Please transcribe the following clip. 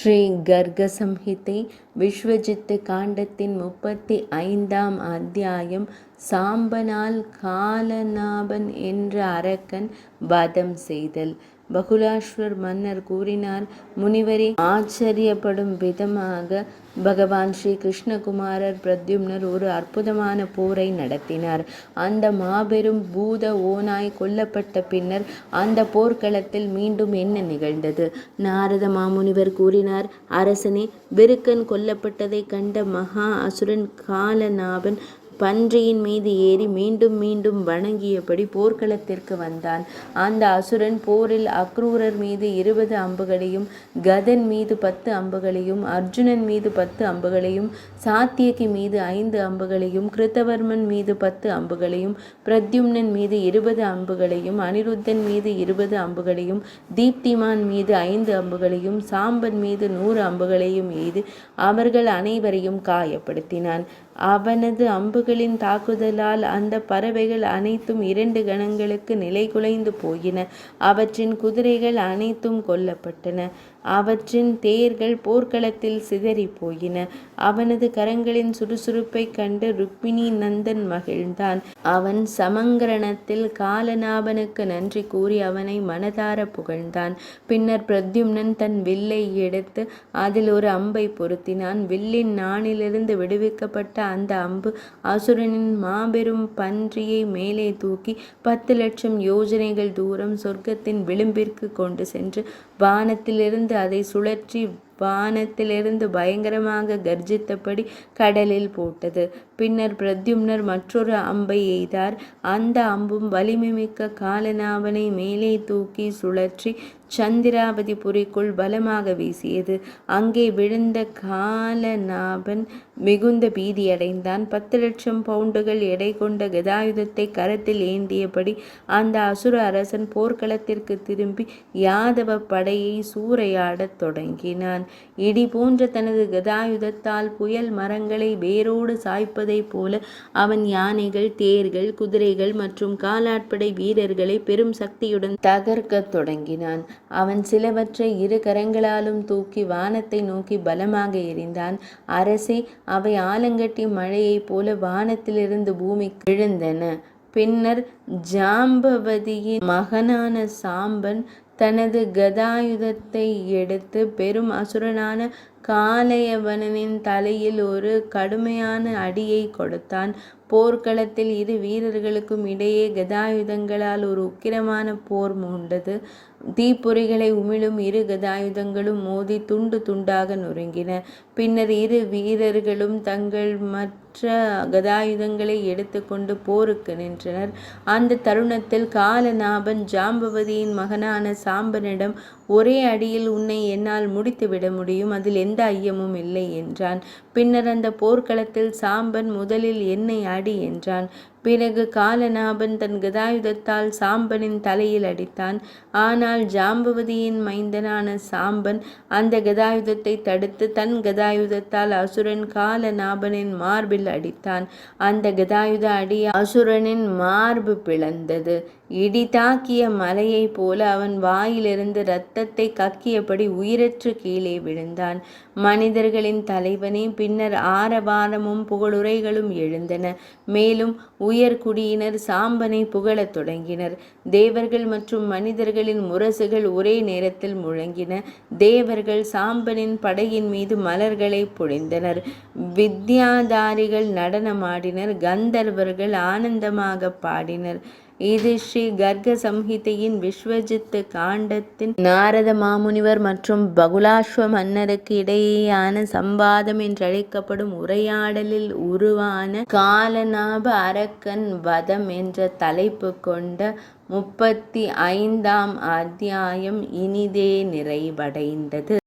ஸ்ரீ கர்க சம்ஹிதை விஸ்வஜித்து காண்டத்தின் 35ஆம் அத்தியாயம். சாம்பனால் காலநாபன் என்ற அரக்கன் வதம் செய்தல். பகுலாஸ்வர் மன்னர் கூறினார், முனிவரே, ஆச்சரியப்படும் விதமாக பகவான் ஸ்ரீ கிருஷ்ணகுமாரர் பிரத்யும்னர் ஒரு அற்புதமான போரை நடத்தினார். அந்த மாபெரும் பூத ஓநாய் கொல்லப்பட்ட பின்னர் அந்த போர்க்களத்தில் மீண்டும் என்ன நிகழ்ந்தது? நாரத மாமுனிவர் கூறினார், அரசனே, விருக்கன் கொல்லப்பட்டதை கண்ட மகா அசுரன் காலநாபன் பன்றியின் மீது ஏறி மீண்டும் மீண்டும் வணங்கியபடி போர்க்களத்திற்கு வந்தான். அந்த அசுரன் போரில் அக்ரூரர் மீது 20 அம்புகளையும், கதன் மீது 10 அம்புகளையும், அர்ஜுனன் மீது 10 அம்புகளையும், சாத்தியகி மீது 5 அம்புகளையும், கிருத்தவர்மன் மீது 10 அம்புகளையும், பிரத்யும்னன் மீது 20 அம்புகளையும், அனிருத்தன் மீது 20 அம்புகளையும், தீப்திமான் மீது 5 அம்புகளையும், சாம்பன் மீது 100 அம்புகளையும் எய்து அவர்கள் அனைவரையும் காயப்படுத்தினான். அவனது அம்புகளின் தாக்குதலால் அந்த பறவைகள் அனைத்தும் 2 கணங்களுக்கு நிலைகுலைந்து போயின. அவற்றின் குதிரைகள் அனைத்தும் கொல்லப்பட்டன. அவற்றின் தேர்கள் போர்க்களத்தில் சிதறி போயின. அவனது கரங்களின் சுறுசுறுப்பை கண்டு ருக்மிணி நந்தன் மகிழ்ந்தான். அவன் சமங்கரணத்தில் காலநாபனுக்கு நன்றி கூறி அவனை மனதார புகழ்ந்தான். பின்னர் பிரத்யும்னன் தன் வில்லை எடுத்து அதில் ஒரு அம்பை பொருத்தினான். வில்லின் நாணிலிருந்து விடுவிக்கப்பட்ட அந்த அம்பு அசுரனின் மாபெரும் பன்றியை மேலே தூக்கி 10 லட்சம் யோஜனைகள் தூரம் சொர்க்கத்தின் விளிம்பிற்கு கொண்டு சென்று வானத்திலிருந்து அதை சுழற்றி வானத்திலிருந்து பயங்கரமாக கர்ஜித்தபடி கடலில் போட்டது. பின்னர் பிரத்யும்னர் மற்றொரு அம்பை எய்தார். அந்த அம்பும் வலிமை மிக்க காலநாபனை மேலே தூக்கி சுழற்றி சந்திராவதி புரிக்குள் பலமாக வீசியது. அங்கே விழுந்த காலநாபன் மிகுந்த பீதியடைந்தான். 10 லட்சம் பவுண்டுகள் எடை கொண்ட கதாயுதத்தை கரத்தில் ஏந்தியபடி அந்த அசுர அரசன் போர்க்களத்திற்கு திரும்பி யாதவ படையை சூறையாடத் தொடங்கினான். இடி போன்ற தனது கதாயுதத்தால் புயல் மரங்களை வேரோடு சாய்ப்பதைப் போல அவன் யானைகள், தேர்கள், குதிரைகள் மற்றும் காலாட்படை வீரர்களை பெரும் சக்தியுடன் தகர்க்கத் தொடங்கினான். அவன் சிலவற்றை 2 கரங்களாலும் தூக்கி வானத்தை நோக்கி பலமாக எறிந்தான். அரசே, அவை ஆலங்கட்டி மழையைப் போல வானத்திலிருந்து பூமிக்கு விழுந்தன. பின்னர் ஜாம்பவதியின் மகனான சாம்பன் தனது கதாயுதத்தை எடுத்து பெரும் அசுரனான காலயவனனின் தலையில் ஒரு கடுமையான அடியை கொடுத்தான். போர்க்களத்தில் 2 வீரர்களுக்கும் இடையே கதாயுதங்களால் ஒரு உக்கிரமான போர் மூண்டது. தீப்பொறிகளை உமிழும் 2 கதாயுதங்களும் மோதி துண்டு துண்டாக நொறுங்கின. பின்னர் 2 வீரர்களும் தங்கள் மற்ற கதாயுதங்களை எடுத்துக்கொண்டு போருக்கு நின்றனர். அந்த தருணத்தில் காலநாபன் ஜாம்பவதியின் மகனான சாம்பனிடம், ஒரே அடியில் உன்னை என்னால் முடித்துவிட முடியும், அதில் எந்த ஐயமும் இல்லை என்றான். பின்னர் அந்த போர்க்களத்தில் சாம்பன் முதலில் என்னை அடி என்றான். பிறகு காலநாபன் தன் கதாயுதத்தால் சாம்பனின் தலையில் அடித்தான். ஆனால் ஜாம்பவதியின் மைந்தனான சாம்பன் அந்த கதாயுதத்தை தடுத்து தன் கதாயுதத்தால் அசுரன் காலநாபனின் மார்பில் அடித்தான். அந்த கதாயுத அடி அசுரனின் மார்பு பிளந்தது. இடி தாக்கிய மலையைப் போல அவன் வாயிலிருந்து இரத்தத்தை கக்கியபடி உயிரற்று கீழே விழுந்தான். மனிதர்களின் தலைவனே, பின்னர் ஆரவாரமும் புகழுரைகளும் எழுந்தன. மேலும் உயர்குடியினர் சாம்பனை புகழத் தொடங்கினர். தேவர்கள் மற்றும் மனிதர்களின் முரசுகள் ஒரே நேரத்தில் முழங்கின. தேவர்கள் சாம்பனின் படையின் மீது மலர்களை பொழிந்தனர். வித்யாதாரிகள் நடனமாடினர். கந்தர்வர்கள் ஆனந்தமாக பாடினர். இது ஸ்ரீ கர்க சம்ஹிதையின் விஸ்வஜித்து காண்டத்தின் நாரத மாமுனிவர் மற்றும் பகுலாஸ்வ மன்னருக்கு இடையேயான சம்வாதம் என்றழைக்கப்படும் உரையாடலில் உருவான காலநாப அரக்கன் வதம் என்ற தலைப்பு கொண்ட 35ஆம் அத்தியாயம் இனிதே நிறைவடைந்தது.